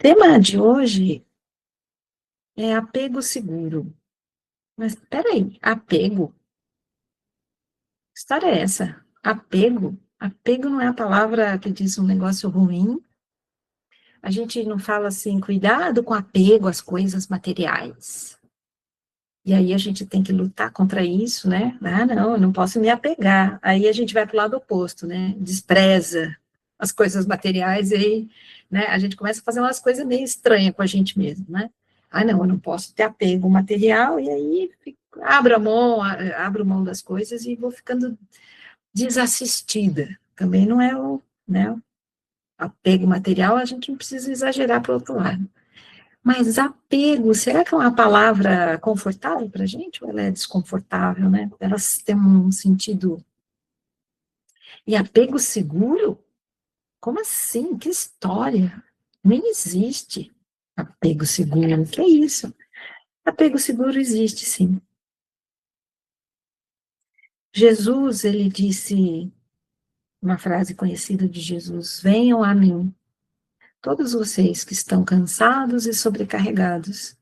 tema de hoje é apego seguro. Mas peraí, apego? Que história é essa? Apego? Apego não é a palavra que diz um negócio ruim. A gente não fala assim, cuidado com apego às coisas materiais. E aí a gente tem que lutar contra isso, né? Ah, não, eu não posso me apegar. Aí a gente vai para o lado oposto, né? Despreza as coisas materiais e aí, né, a gente começa a fazer umas coisas meio estranhas com a gente mesmo, né? Ah, não, eu não posso ter apego material, e aí abro mão das coisas e vou ficando desassistida. Também não é o, né, apego material, a gente não precisa exagerar para o outro lado. Mas apego, será que é uma palavra confortável para a gente? Ou ela é desconfortável, né? Elas têm um sentido. E apego seguro? Como assim? Que história? Nem existe apego seguro. Que é isso? Apego seguro existe, sim. Jesus, ele disse uma frase conhecida de Jesus: venham a mim, todos vocês que estão cansados e sobrecarregados,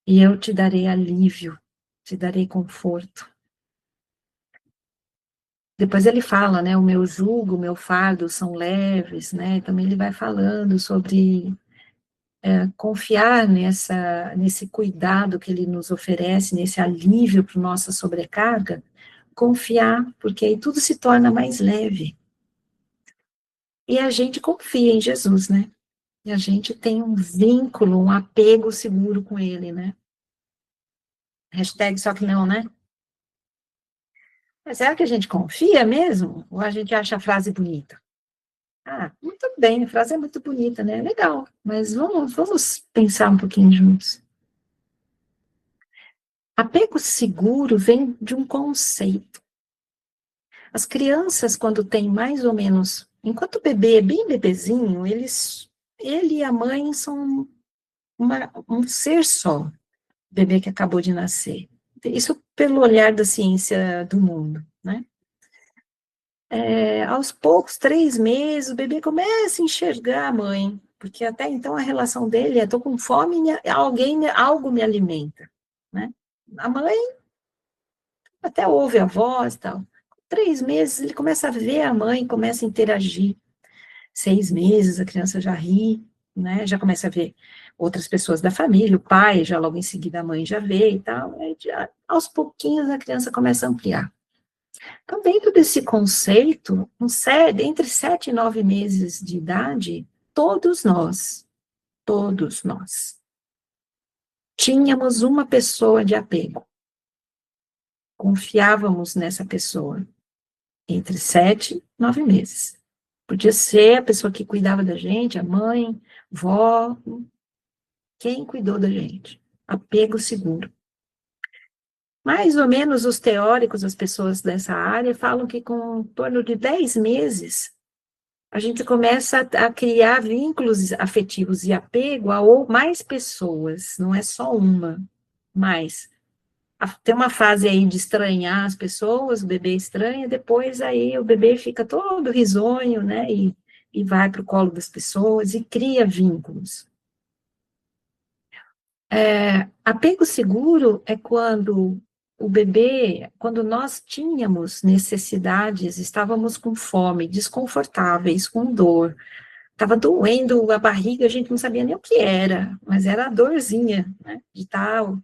e eu te darei alívio, te darei conforto. Depois ele fala, né, o meu jugo, o meu fardo são leves, né, também ele vai falando sobre confiar nesse cuidado que ele nos oferece, nesse alívio para nossa sobrecarga, confiar, porque aí tudo se torna mais leve. E a gente confia em Jesus, né, e a gente tem um vínculo, um apego seguro com ele, né. Hashtag só que não, né. Mas será que a gente confia mesmo? Ou a gente acha a frase bonita? Ah, muito bem, a frase é muito bonita, né? Legal, mas vamos pensar um pouquinho juntos. Apego seguro vem de um conceito. As crianças, quando têm mais ou menos, enquanto o bebê é bem bebezinho, ele e a mãe são um ser só, o bebê que acabou de nascer. Isso pelo olhar da ciência do mundo, né? Aos poucos, 3 meses, o bebê começa a enxergar a mãe, porque até então a relação dele é: estou com fome, algo me alimenta, né? A mãe até ouve a voz e tal. Com 3 meses, ele começa a ver a mãe, começa a interagir. 6 meses, a criança já ri, né? Já começa a ver outras pessoas da família, o pai, já logo em seguida a mãe já vê e tal. Aos pouquinhos a criança começa a ampliar. Então, dentro desse conceito, entre 7 e 9 meses de idade, todos nós, tínhamos uma pessoa de apego, confiávamos nessa pessoa, entre 7 e 9 meses. Podia ser a pessoa que cuidava da gente, a mãe, vó, quem cuidou da gente. Apego seguro. Mais ou menos os teóricos, as pessoas dessa área, falam que com em torno de 10 meses, a gente começa a criar vínculos afetivos e apego a ou mais pessoas, não é só uma, mais. Tem uma fase aí de estranhar as pessoas, o bebê estranha, depois aí o bebê fica todo risonho, né, e vai para o colo das pessoas e cria vínculos. Apego seguro é quando o bebê, quando nós tínhamos necessidades, estávamos com fome, desconfortáveis, com dor, estava doendo a barriga, a gente não sabia nem o que era, mas era a dorzinha, né, de estar o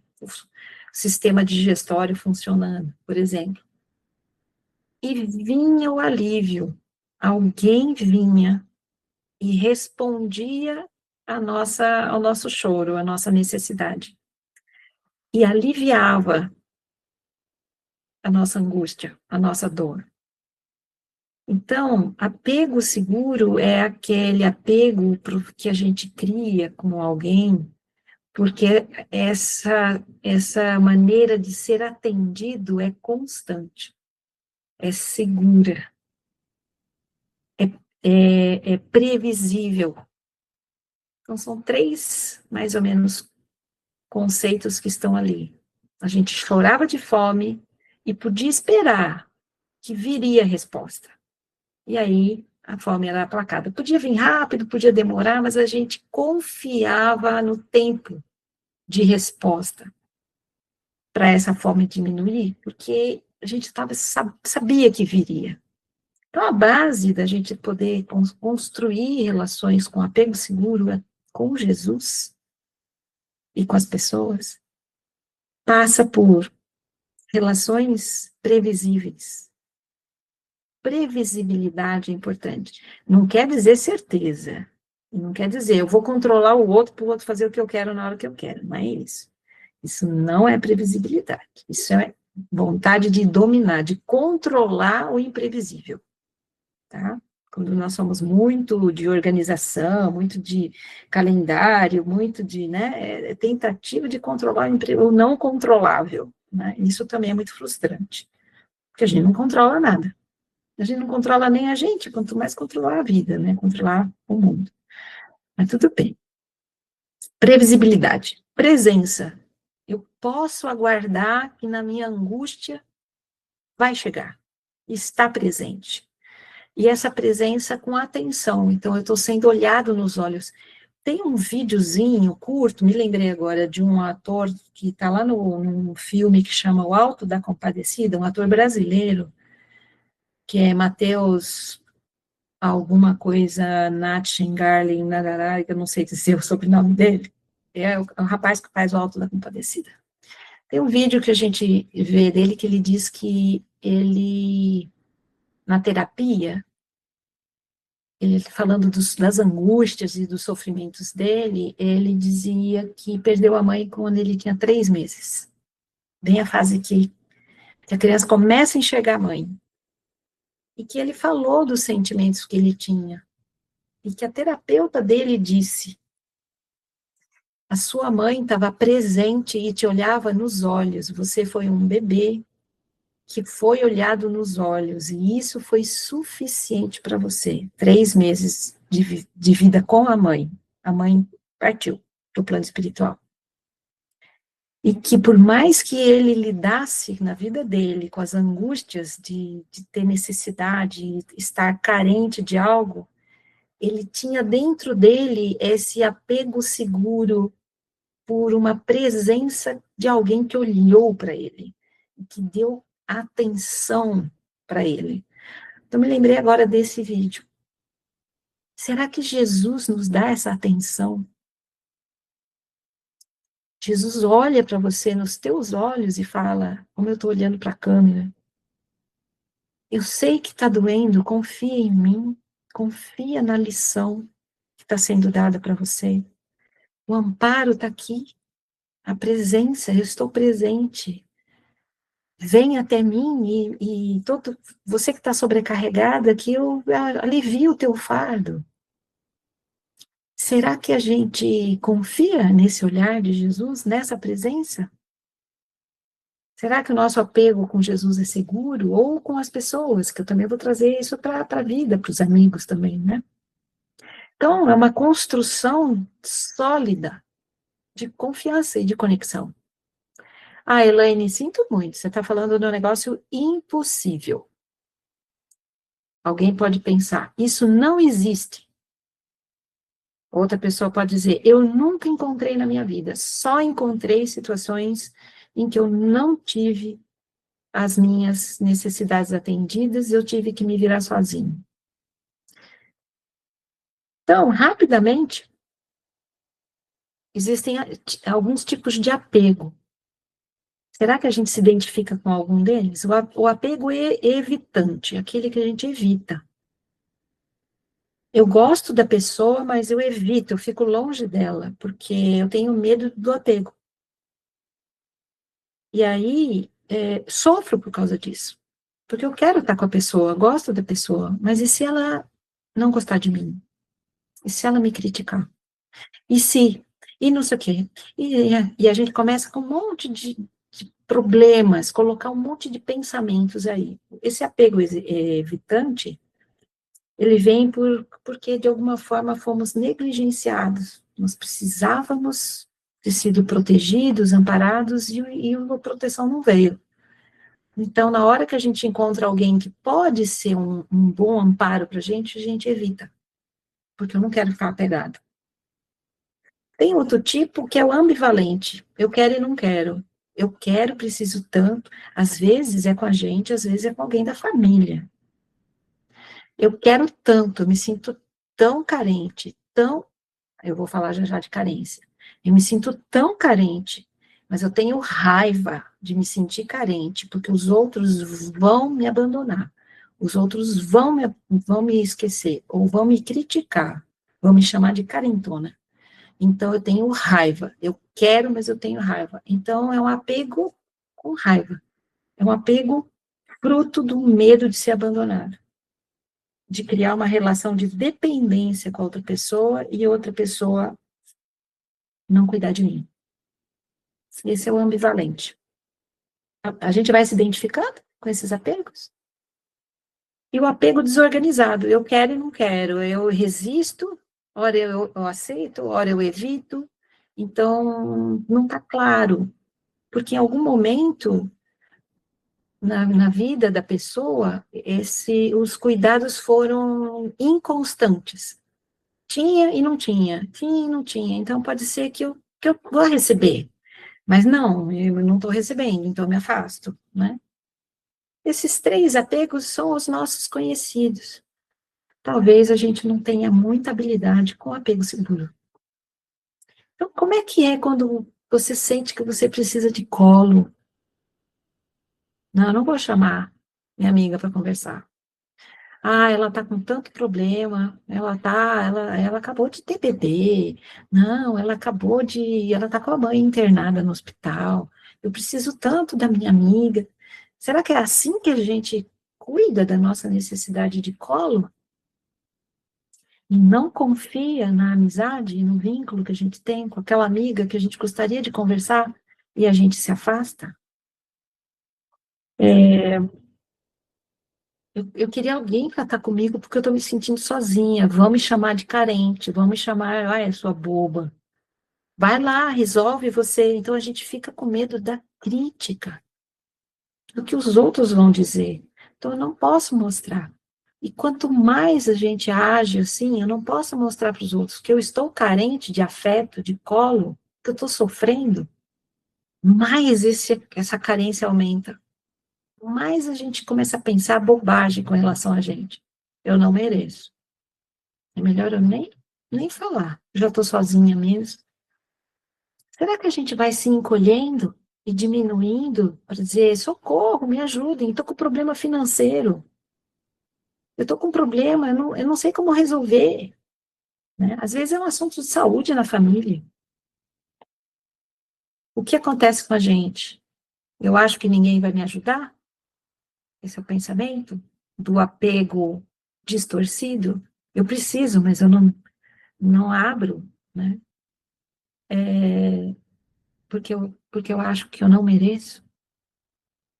sistema digestório funcionando, por exemplo. E vinha o alívio, alguém vinha e respondia ao nosso choro, à nossa necessidade, e aliviava a nossa angústia, a nossa dor. Então, apego seguro é aquele apego que a gente cria com alguém, porque essa maneira de ser atendido é constante, é segura, é previsível. Então, são 3, mais ou menos, conceitos que estão ali. A gente chorava de fome e podia esperar que viria a resposta. E aí, a fome era aplacada. Podia vir rápido, podia demorar, mas a gente confiava no tempo de resposta para essa fome diminuir, porque a gente sabia que viria. Então, a base da gente poder construir relações com apego seguro com Jesus e com as pessoas passa por relações previsíveis. Previsibilidade é importante. Não quer dizer certeza. Não quer dizer, eu vou controlar o outro para o outro fazer o que eu quero na hora que eu quero. Não é isso. Isso não é previsibilidade. Isso é vontade de dominar, de controlar o imprevisível. Tá? Quando nós somos muito de organização, muito de calendário, muito de, né, tentativa de controlar o não controlável, né? Isso também é muito frustrante, porque a gente não controla nada. A gente não controla nem a gente, quanto mais controlar a vida, né? Controlar o mundo. Mas tudo bem. Previsibilidade. Presença. Eu posso aguardar que na minha angústia vai chegar. Está presente. E essa presença com atenção. Então, eu estou sendo olhado nos olhos. Tem um videozinho curto, me lembrei agora de um ator que está lá num filme que chama O Alto da Compadecida, um ator brasileiro, que é Matheus alguma coisa, Natchingarlin Nagarai, que eu não sei dizer o sobrenome dele, é o rapaz que faz o Alto da Compadecida. Tem um vídeo que a gente vê dele que ele diz que ele, na terapia, ele falando das angústias e dos sofrimentos dele, ele dizia que perdeu a mãe quando ele tinha 3 meses. Bem a fase que a criança começa a enxergar a mãe. E que ele falou dos sentimentos que ele tinha. E que a terapeuta dele disse: a sua mãe estava presente e te olhava nos olhos. Você foi um bebê que foi olhado nos olhos, e isso foi suficiente para você. 3 meses de vida com a mãe. A mãe partiu do plano espiritual. E que por mais que ele lidasse na vida dele com as angústias de ter necessidade, estar carente de algo, ele tinha dentro dele esse apego seguro por uma presença de alguém que olhou para ele, que deu atenção para ele. Então, me lembrei agora desse vídeo. Será que Jesus nos dá essa atenção? Jesus olha para você nos teus olhos e fala, como eu estou olhando para a câmera, eu sei que está doendo, confia em mim, confia na lição que está sendo dada para você. O amparo está aqui, a presença, eu estou presente. Vem até mim e todo, você que está sobrecarregada, que eu alivio o teu fardo. Será que a gente confia nesse olhar de Jesus, nessa presença? Será que o nosso apego com Jesus é seguro? Ou com as pessoas, que eu também vou trazer isso para a vida, para os amigos também, né? Então, é uma construção sólida de confiança e de conexão. Ah, Elaine, sinto muito, você está falando de um negócio impossível. Alguém pode pensar, isso não existe. Outra pessoa pode dizer, eu nunca encontrei na minha vida, só encontrei situações em que eu não tive as minhas necessidades atendidas, eu tive que me virar sozinho. Então, rapidamente, existem alguns tipos de apego. Será que a gente se identifica com algum deles? O apego é evitante, aquele que a gente evita. Eu gosto da pessoa, mas eu evito, eu fico longe dela, porque eu tenho medo do apego. E aí, sofro por causa disso. Porque eu quero estar com a pessoa, gosto da pessoa, mas e se ela não gostar de mim? E se ela me criticar? E se? E não sei o quê. E a gente começa com um monte de problemas, colocar um monte de pensamentos aí. Esse apego evitante, ele vem porque, de alguma forma, fomos negligenciados. Nós precisávamos ter sido protegidos, amparados, e a proteção não veio. Então, na hora que a gente encontra alguém que pode ser um bom amparo para a gente evita, porque eu não quero ficar apegado. Tem outro tipo que é o ambivalente. Eu quero e não quero. Eu quero, preciso tanto. Às vezes é com a gente, às vezes é com alguém da família. Eu quero tanto, eu me sinto tão carente, tão. Eu vou falar já já de carência. Eu me sinto tão carente, mas eu tenho raiva de me sentir carente, porque os outros vão me abandonar. Os outros vão me esquecer, ou vão me criticar, vão me chamar de carentona. Então, eu tenho raiva. Eu quero, mas eu tenho raiva. Então, é um apego com raiva. É um apego fruto do medo de ser abandonado, de criar uma relação de dependência com a outra pessoa e outra pessoa não cuidar de mim. Esse é o ambivalente. A gente vai se identificando com esses apegos. E o apego desorganizado. Eu quero e não quero. Eu resisto, ora eu aceito, ora eu evito. Então, não está claro. Porque em algum momento na vida da pessoa, os cuidados foram inconstantes. Tinha e não tinha, tinha e não tinha. Então, pode ser que eu vou receber, mas não, eu não estou recebendo, então eu me afasto, né? Esses três apegos são os nossos conhecidos. Talvez a gente não tenha muita habilidade com apego seguro. Então, como é quando você sente que você precisa de colo? Não, eu não vou chamar minha amiga para conversar. Ah, ela tá com tanto problema, ela acabou de ter bebê, não, ela tá com a mãe internada no hospital, eu preciso tanto da minha amiga. Será que é assim que a gente cuida da nossa necessidade de colo? E não confia na amizade e no vínculo que a gente tem com aquela amiga que a gente gostaria de conversar e a gente se afasta? É, eu queria alguém para estar comigo porque eu estou me sentindo sozinha. Vão me chamar de carente, vão me chamar, ai, sua boba. Vai lá, resolve você. Então a gente fica com medo da crítica, do que os outros vão dizer. Então eu não posso mostrar. E quanto mais a gente age assim, eu não posso mostrar para os outros que eu estou carente de afeto, de colo, que eu estou sofrendo, mais essa carência aumenta. Mais a gente começa a pensar bobagem com relação a gente. Eu não mereço. É melhor eu nem falar. Já estou sozinha mesmo. Será que a gente vai se encolhendo e diminuindo para dizer, socorro, me ajudem, estou com problema financeiro. Eu estou com problema, eu não sei como resolver. Né? Às vezes é um assunto de saúde na família. O que acontece com a gente? Eu acho que ninguém vai me ajudar? Esse é o pensamento do apego distorcido. Eu preciso, mas eu não abro, né? Porque eu acho que eu não mereço.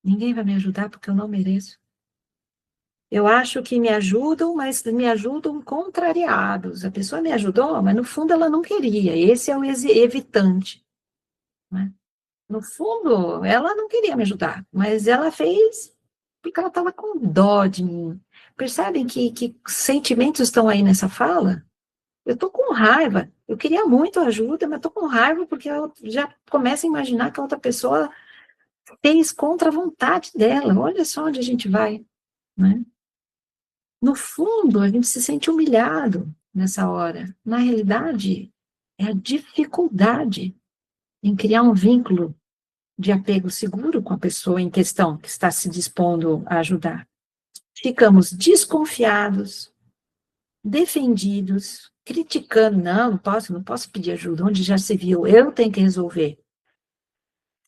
Ninguém vai me ajudar porque eu não mereço. Eu acho que me ajudam, mas me ajudam contrariados. A pessoa me ajudou, mas no fundo ela não queria. Esse é o evitante, né? No fundo, ela não queria me ajudar, mas ela fez porque ela estava com dó de mim. Percebem que sentimentos estão aí nessa fala? Eu estou com raiva. Eu queria muito ajuda, mas estou com raiva porque eu já começo a imaginar que a outra pessoa fez contra a vontade dela. Olha só onde a gente vai, né? No fundo, a gente se sente humilhado nessa hora. Na realidade, é a dificuldade em criar um vínculo de apego seguro com a pessoa em questão que está se dispondo a ajudar. Ficamos desconfiados, defendidos, criticando, não posso pedir ajuda, onde já se viu, eu tenho que resolver.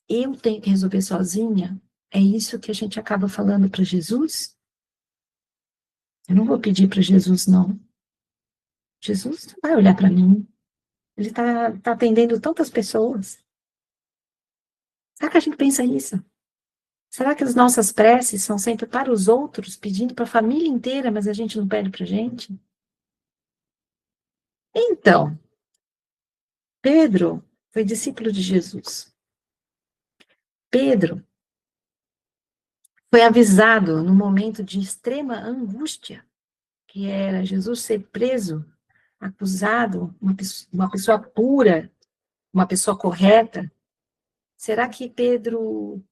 Eu tenho que resolver sozinha. É isso que a gente acaba falando para Jesus? Eu não vou pedir para Jesus, não. Jesus não vai olhar para mim. Ele tá atendendo tantas pessoas. Será que a gente pensa isso? Será que as nossas preces são sempre para os outros, pedindo para a família inteira, mas a gente não pede para a gente? Então, Pedro foi discípulo de Jesus. Pedro Foi avisado no momento de extrema angústia, que era Jesus ser preso, acusado, uma pessoa pura, uma pessoa correta. Será que Pedro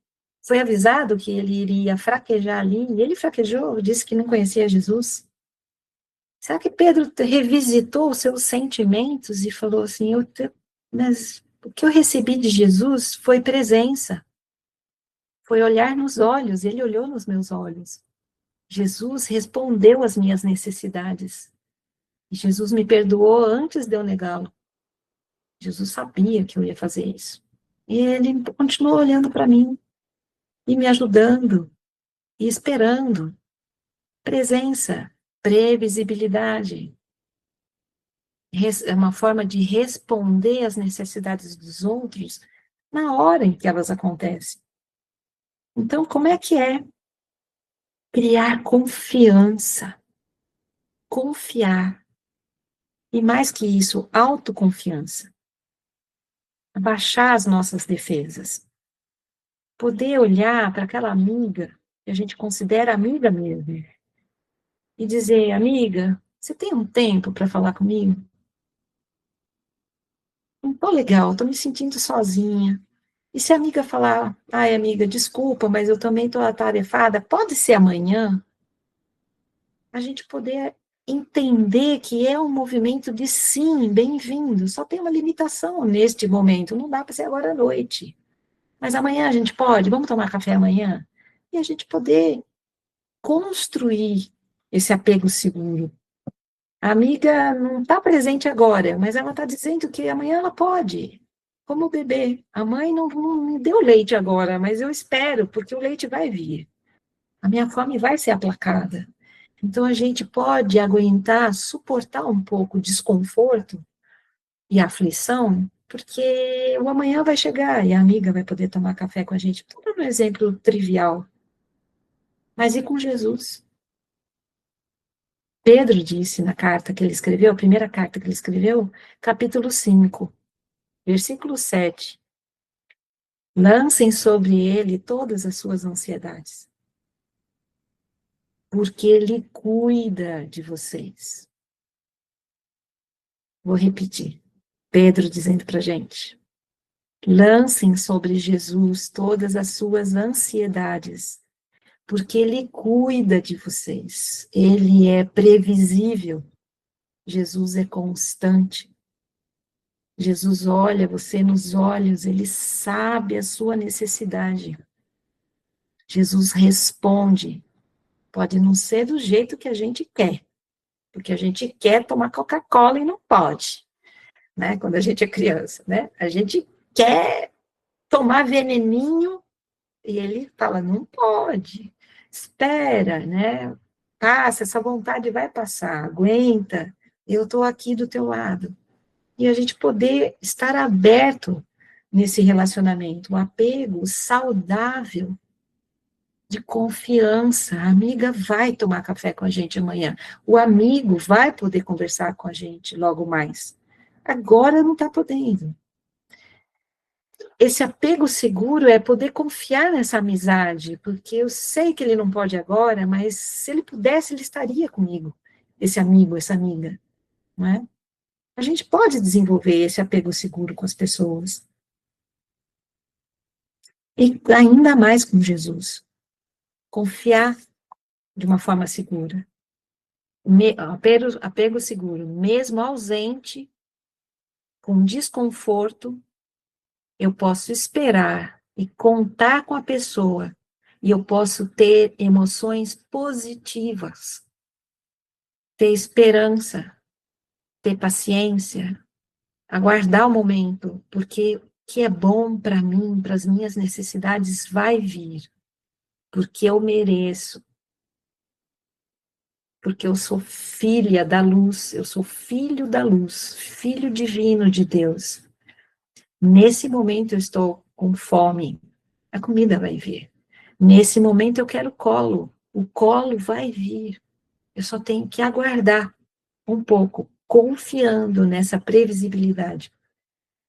foi avisado que ele iria fraquejar ali? E ele fraquejou, disse que não conhecia Jesus. Será que Pedro revisitou os seus sentimentos e falou assim, mas o que eu recebi de Jesus foi presença, foi olhar nos olhos, ele olhou nos meus olhos. Jesus respondeu às minhas necessidades. E Jesus me perdoou antes de eu negá-lo. Jesus sabia que eu ia fazer isso. E ele continuou olhando para mim e me ajudando e esperando. Presença, previsibilidade, é uma forma de responder às necessidades dos outros na hora em que elas acontecem. Então, como é que é criar confiança? Confiar. E mais que isso, autoconfiança. Abaixar as nossas defesas. Poder olhar para aquela amiga que a gente considera amiga mesmo e dizer, amiga, você tem um tempo para falar comigo? Não tô legal, tô me sentindo sozinha. E se a amiga falar, ai, amiga, desculpa, mas eu também tô atarefada, pode ser amanhã? A gente poder entender que é um movimento de sim, bem-vindo, só tem uma limitação neste momento, não dá para ser agora à noite. Mas amanhã a gente pode, vamos tomar café amanhã? E a gente poder construir esse apego seguro. A amiga não está presente agora, mas ela está dizendo que amanhã ela pode. Como o bebê. A mãe não me deu leite agora, mas eu espero, porque o leite vai vir. A minha fome vai ser aplacada. Então a gente pode aguentar, suportar um pouco o desconforto e a aflição, porque o amanhã vai chegar e a amiga vai poder tomar café com a gente. Estou dando um exemplo trivial, mas e com Jesus? Pedro disse na carta que ele escreveu, a primeira carta que ele escreveu, capítulo 5, versículo 7. Lancem sobre ele todas as suas ansiedades, porque ele cuida de vocês. Vou repetir. Pedro dizendo para a gente: lancem sobre Jesus todas as suas ansiedades, porque ele cuida de vocês. Ele é previsível. Jesus é constante. Jesus olha você nos olhos, ele sabe a sua necessidade. Jesus responde. Pode não ser do jeito que a gente quer, porque a gente quer tomar Coca-Cola e não pode, né? Quando a gente é criança, né? A gente quer tomar veneninho e ele fala, não pode. Espera, né? Passa, essa vontade vai passar, aguenta. Eu estou aqui do teu lado. E a gente poder estar aberto nesse relacionamento, um apego saudável, de confiança. A amiga vai tomar café com a gente amanhã. O amigo vai poder conversar com a gente logo mais. Agora não está podendo. Esse apego seguro é poder confiar nessa amizade, porque eu sei que ele não pode agora, mas se ele pudesse, ele estaria comigo, esse amigo, essa amiga, não é? A gente pode desenvolver esse apego seguro com as pessoas. E ainda mais com Jesus. Confiar de uma forma segura. Apego seguro, mesmo ausente, com desconforto, eu posso esperar e contar com a pessoa, e eu posso ter emoções positivas, ter esperança, ter paciência, aguardar o momento, porque o que é bom para mim, para as minhas necessidades, vai vir, porque eu mereço, porque eu sou filha da luz, eu sou filho da luz, filho divino de Deus. Nesse momento eu estou com fome, a comida vai vir. Nesse momento eu quero colo, o colo vai vir. Eu só tenho que aguardar um pouco, confiando nessa previsibilidade,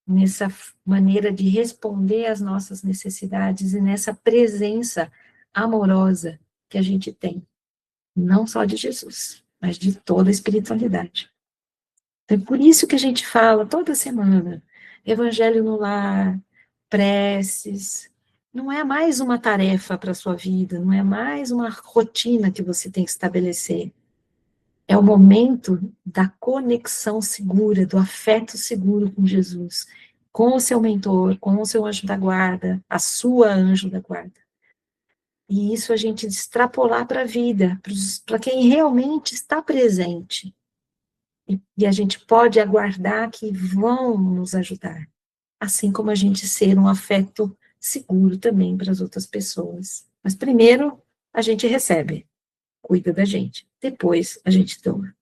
nessa maneira de responder às nossas necessidades e nessa presença amorosa que a gente tem, não só de Jesus, mas de toda a espiritualidade. Então, é por isso que a gente fala toda semana, Evangelho no lar, preces, não é mais uma tarefa para a sua vida, não é mais uma rotina que você tem que estabelecer. É o momento da conexão segura, do afeto seguro com Jesus, com o seu mentor, com o seu anjo da guarda, a sua anjo da guarda. E isso a gente extrapolar para a vida, para quem realmente está presente. E a gente pode aguardar que vão nos ajudar. Assim como a gente ser um afeto seguro também para as outras pessoas. Mas primeiro a gente recebe, cuida da gente. Depois a gente doa.